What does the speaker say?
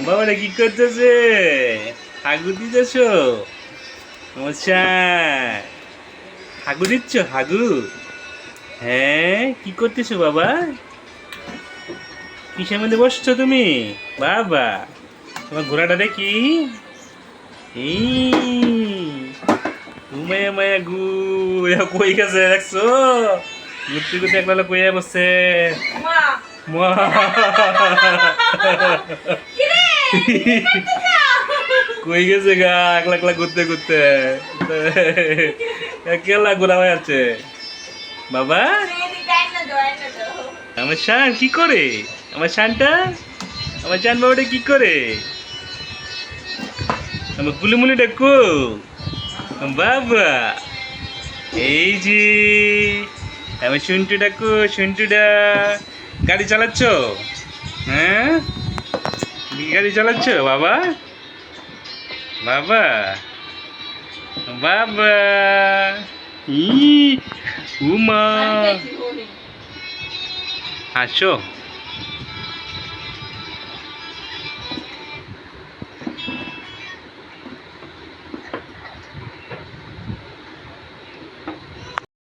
বাবারা কি করতেছে? হাগু দিতেছ? হাগু দিচ্ছ? হাগু? হ্যাঁ, কি করতেছো বাবা? কিসের মধ্যে বসছো তুমি? বাবা, তোমার ঘোড়াটা দেখি। মায়া মায়া গু কই গেছে দেখছো? ঘুরতে ঘুরতে একলা কইয়া বসছে। মা কই গেছে গা একলা একলা ঘুরতে ঘুরতে? একলা ঘোরা হয়ে আছে বাবা। আমার শান কি করে? আমার শানটা, আমার শান বাবাটা কি করে? আমার কুলিমুলি ডাকো বাবা। এই যে আমার শুনটু ডাকো, শুনটুডা। গাড়ি চালাচ্ছ? হ্যাঁ, গাড়ি চালাচ্ছ বাবা? বাবা বাবা ই উমা, হাসো।